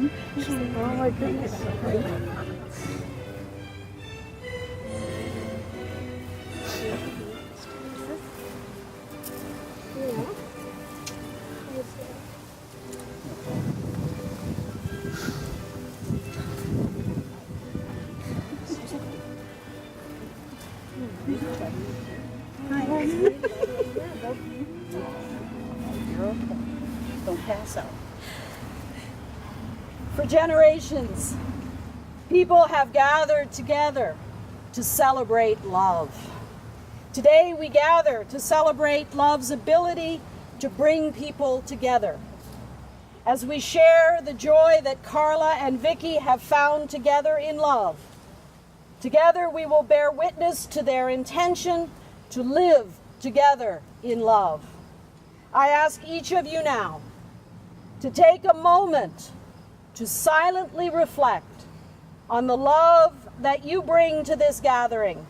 Oh my goodness. Don't pass out. For generations, people have gathered together to celebrate love. Today we gather to celebrate love's ability to bring people together. As we share the joy that Carla and Vicky have found together in love, together we will bear witness to their intention to live together in love. I ask each of you now to take a moment to silently reflect on the love that you bring to this gathering.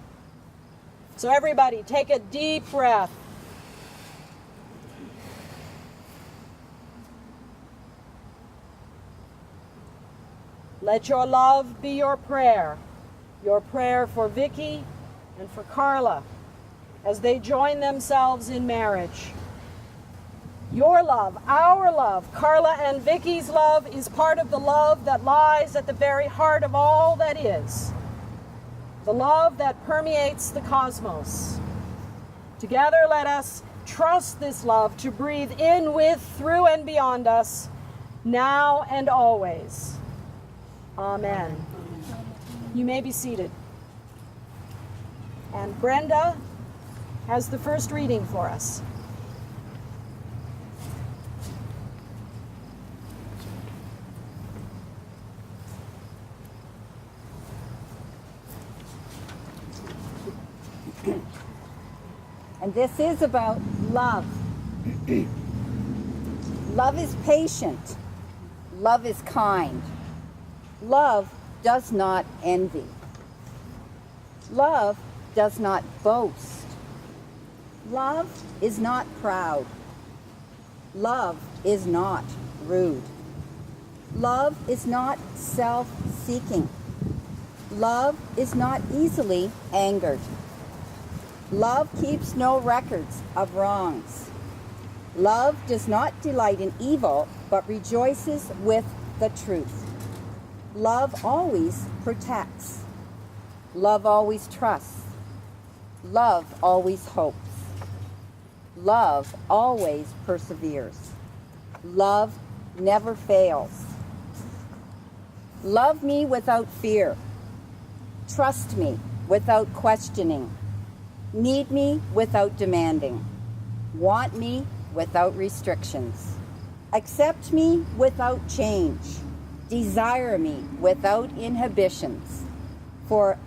So everybody, take a deep breath. Let your love be your prayer for Vicky and for Carla as they join themselves in marriage. Your love, our love, Carla and Vicky's love is part of the love that lies at the very heart of all that is. The love that permeates the cosmos. Together let us trust this love to breathe in, with, through, and beyond us, now and always. Amen. You may be seated. And Brenda has the first reading for us. And this is about love. Love is patient. Love is kind. Love does not envy. Love does not boast. Love is not proud. Love is not rude. Love is not self-seeking. Love is not easily angered. Love keeps no records of wrongs. Love does not delight in evil, but rejoices with the truth. Love always protects. Love always trusts. Love always hopes. Love always perseveres. Love never fails. Love me without fear. Trust me without questioning. Need me without demanding. Want me without restrictions. Accept me without change. Desire me without inhibitions. For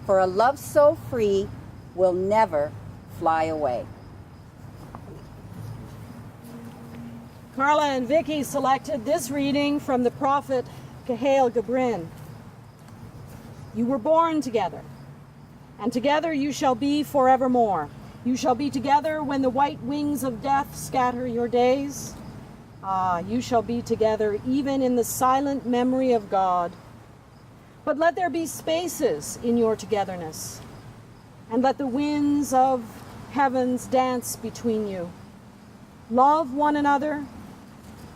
a love so free will never fly away. Carla and Vicky selected this reading from the prophet Cahail Gabrin. You were born together, and together you shall be forevermore. You shall be together when the white wings of death scatter your days. You shall be together even in the silent memory of God. But let there be spaces in your togetherness, and let the winds of heavens dance between you. Love one another,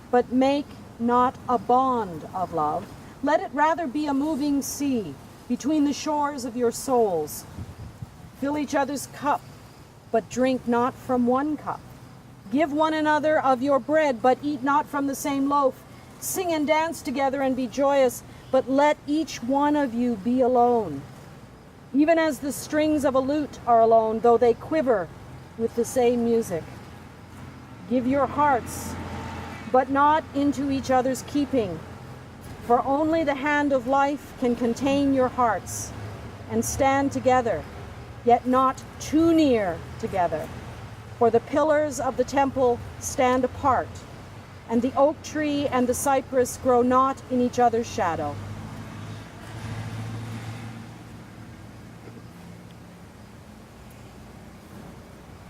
but make not a bond of love. Let it rather be a moving sea between the shores of your souls. Fill each other's cup, but drink not from one cup. Give one another of your bread, but eat not from the same loaf. Sing and dance together and be joyous, but let each one of you be alone. Even as the strings of a lute are alone, though they quiver with the same music. Give your hearts, but not into each other's keeping. For only the hand of life can contain your hearts and stand together, yet not too near together. For the pillars of the temple stand apart, and the oak tree and the cypress grow not in each other's shadow.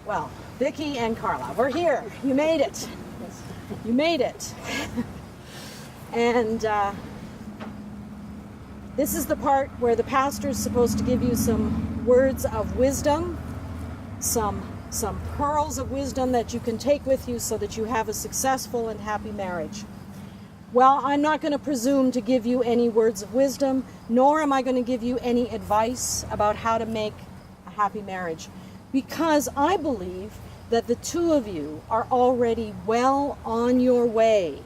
Well, Vicky and Carla, we're here. You made it. You made it. And this is the part where the pastor is supposed to give you some words of wisdom, some pearls of wisdom that you can take with you so that you have a successful and happy marriage. Well, I'm not going to presume to give you any words of wisdom, nor am I going to give you any advice about how to make a happy marriage, because I believe that the two of you are already well on your way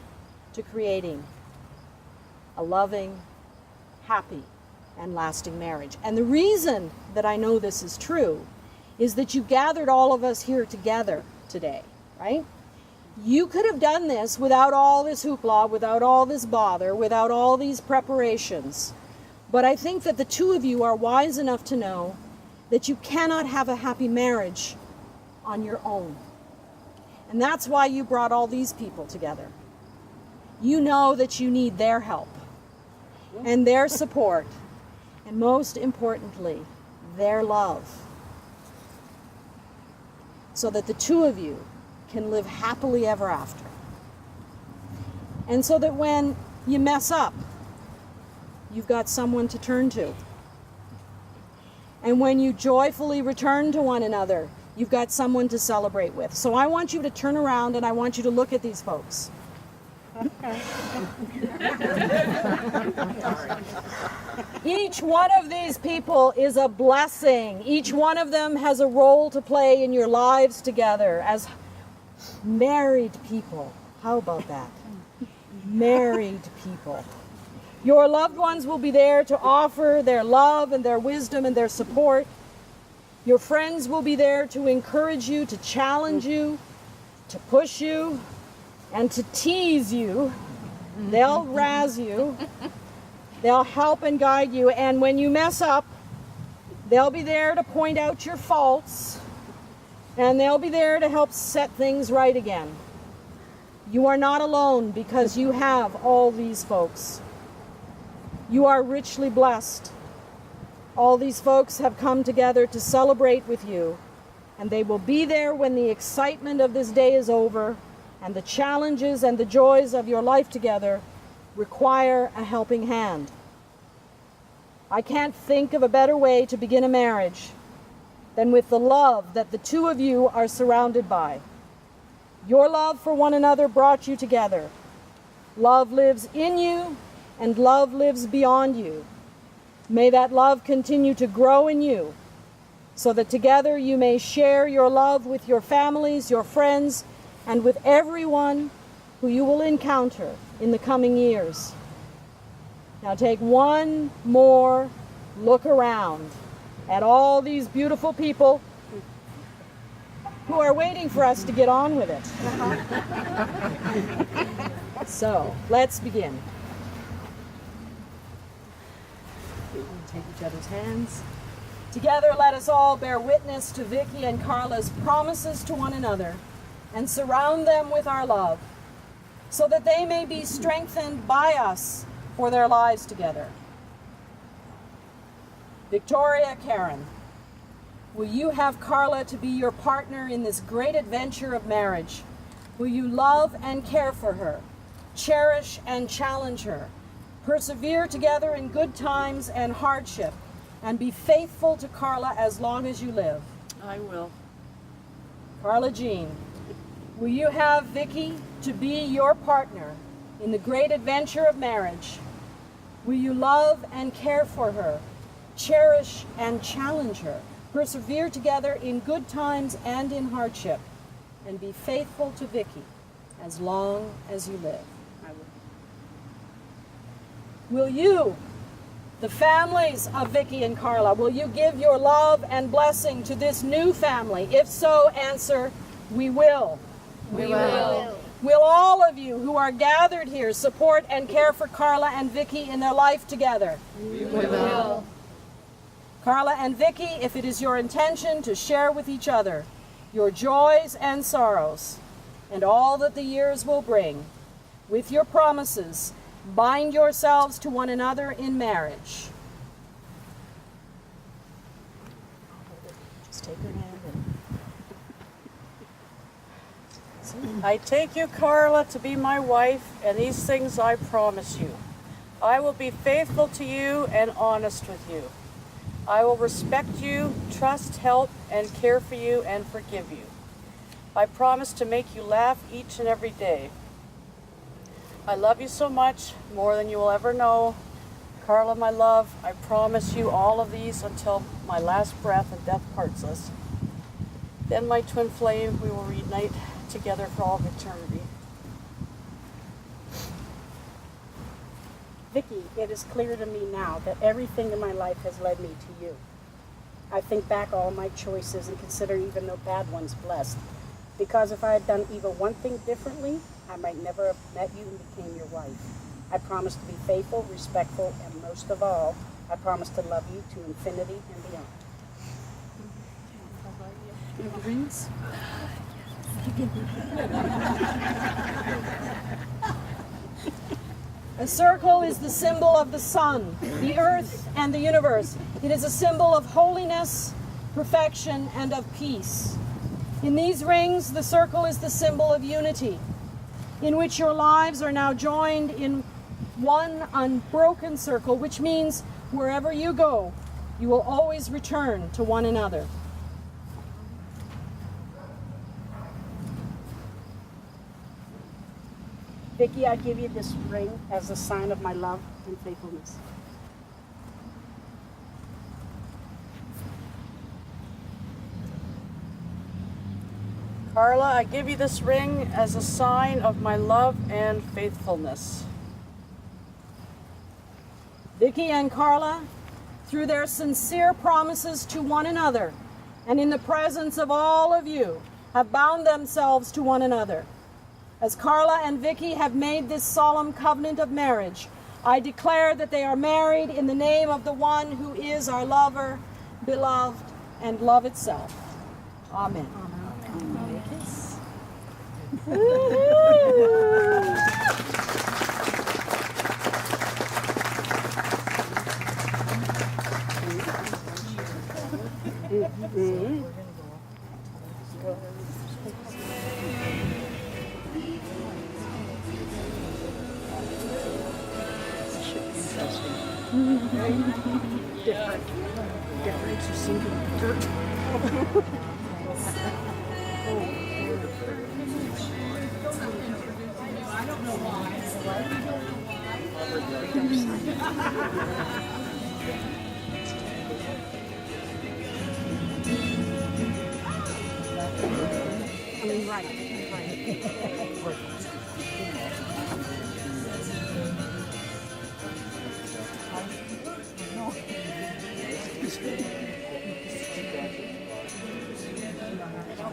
to creating a loving, happy, and lasting marriage. And the reason that I know this is true is that you gathered all of us here together today, right? You could have done this without all this hoopla, without all this bother, without all these preparations. But I think that the two of you are wise enough to know that you cannot have a happy marriage on your own. And that's why you brought all these people together. You know that you need their help and their support, and most importantly, their love, so that the two of you can live happily ever after. And so that when you mess up, you've got someone to turn to. And when you joyfully return to one another, you've got someone to celebrate with. So I want you to turn around and I want you to look at these folks. Each one of these people is a blessing. Each one of them has a role to play in your lives together as married people. How about that? Married people. Your loved ones will be there to offer their love and their wisdom and their support. Your friends will be there to encourage you, to challenge you, to push you, and to tease you. They'll razz you. They'll help and guide you. And when you mess up, they'll be there to point out your faults. And they'll be there to help set things right again. You are not alone because you have all these folks. You are richly blessed. All these folks have come together to celebrate with you, and they will be there when the excitement of this day is over and the challenges and the joys of your life together require a helping hand. I can't think of a better way to begin a marriage than with the love that the two of you are surrounded by. Your love for one another brought you together. Love lives in you, and love lives beyond you. May that love continue to grow in you, so that together you may share your love with your families, your friends, and with everyone who you will encounter in the coming years. Now take one more look around at all these beautiful people who are waiting for us to get on with it. So, let's begin. Take each other's hands. Together, let us all bear witness to Vicky and Carla's promises to one another and surround them with our love, so that they may be strengthened by us for their lives together. Victoria Karen, will you have Carla to be your partner in this great adventure of marriage? Will you love and care for her, cherish and challenge her, persevere together in good times and hardship, and be faithful to Carla as long as you live? I will. Carla Jean, will you have Vicky to be your partner in the great adventure of marriage? Will you love and care for her, cherish and challenge her, persevere together in good times and in hardship, and be faithful to Vicky as long as you live? I will. Will you, the families of Vicky and Carla, will you give your love and blessing to this new family? If so, answer, we will. We will. Will all of you who are gathered here support and care for Carla and Vicky in their life together? We will. Carla and Vicky, if it is your intention to share with each other your joys and sorrows and all that the years will bring, with your promises, bind yourselves to one another in marriage. Just take her hand and I take you, Carla, to be my wife, and these things I promise you. I will be faithful to you and honest with you. I will respect you, trust, help, and care for you and forgive you. I promise to make you laugh each and every day. I love you so much, more than you will ever know. Carla, my love, I promise you all of these until my last breath and death parts us. Then, my twin flame, we will reunite together for all of eternity. Vicky, it is clear to me now that everything in my life has led me to you. I think back all my choices and consider even the bad ones blessed. Because if I had done even one thing differently, I might never have met you and became your wife. I promise to be faithful, respectful, and most of all, I promise to love you to infinity and beyond. Rings? A circle is the symbol of the sun, the earth, and the universe. It is a symbol of holiness, perfection, and of peace. In these rings, the circle is the symbol of unity, in which your lives are now joined in one unbroken circle, which means wherever you go, you will always return to one another. Vicky, I give you this ring as a sign of my love and faithfulness. Carla, I give you this ring as a sign of my love and faithfulness. Vicky and Carla, through their sincere promises to one another and in the presence of all of you, have bound themselves to one another. As Carla and Vicky have made this solemn covenant of marriage, I declare that they are married in the name of the one who is our lover, beloved, and love itself. Amen.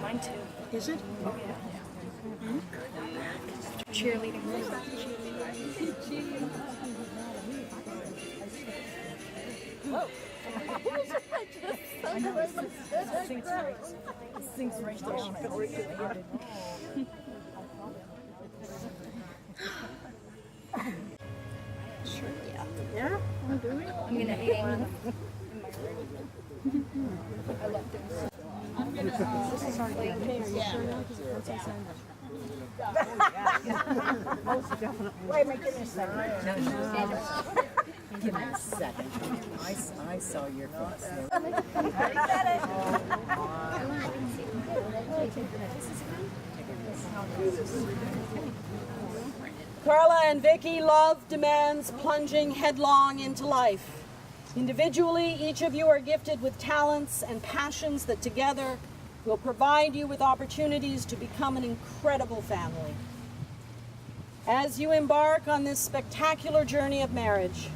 Mine too. Is it? Oh, yeah. Cheerleading. Sure, yeah. Yeah? I'm doing it. I'm gonna hang in my room. I love this. This is our late. Wait, my goodness, second. Give me a second. I saw your face there. Carla and Vicky, love demands plunging headlong into life. Individually, each of you are gifted with talents and passions that together will provide you with opportunities to become an incredible family. As you embark on this spectacular journey of marriage,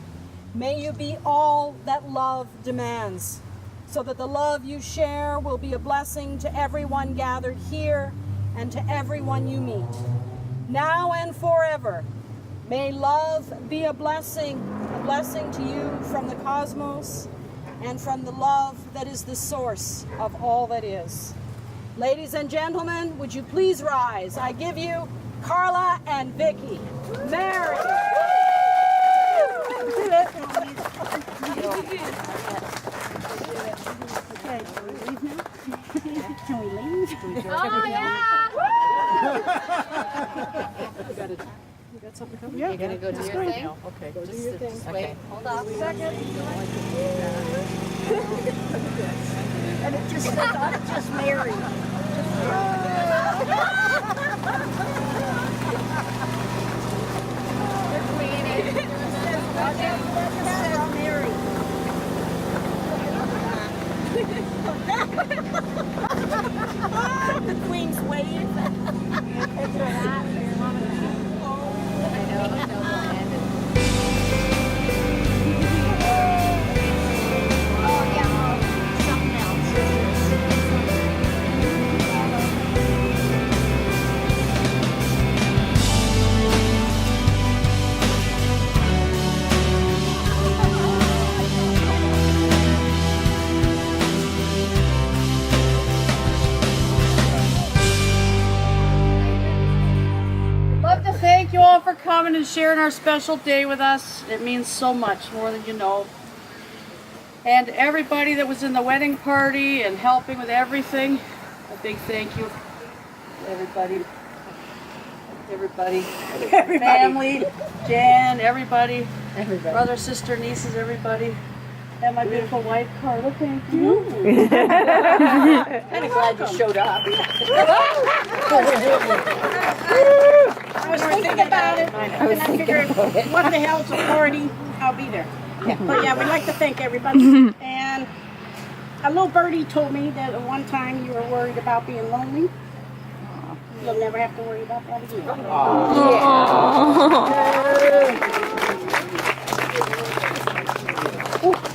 may you be all that love demands, so that the love you share will be a blessing to everyone gathered here and to everyone you meet. Now and forever, may love be a blessing to you from the cosmos and from the love that is the source of all that is. Ladies and gentlemen, would you please rise? I give you Carla and Vicky. Married. Okay, can we leave now? Can we leave? Oh, yeah! You're gonna go do your thing? Okay. Just wait. Hold on a second. And it just says, I'm just married. The Queen's wave. Love to thank you all for coming and sharing our special day with us. It means so much, more than you know. And everybody that was in the wedding party and helping with everything, a big thank you. Everybody. Family, Jan, everybody. Brother, sister, nieces, everybody. And my beautiful wife, Carla, thank you. Kind of glad you showed up. I was thinking about it, and I figured, what the hell's a party? I'll be there. But yeah, we'd like to thank everybody. And a little birdie told me that at one time you were worried about being lonely. You'll never have to worry about that again.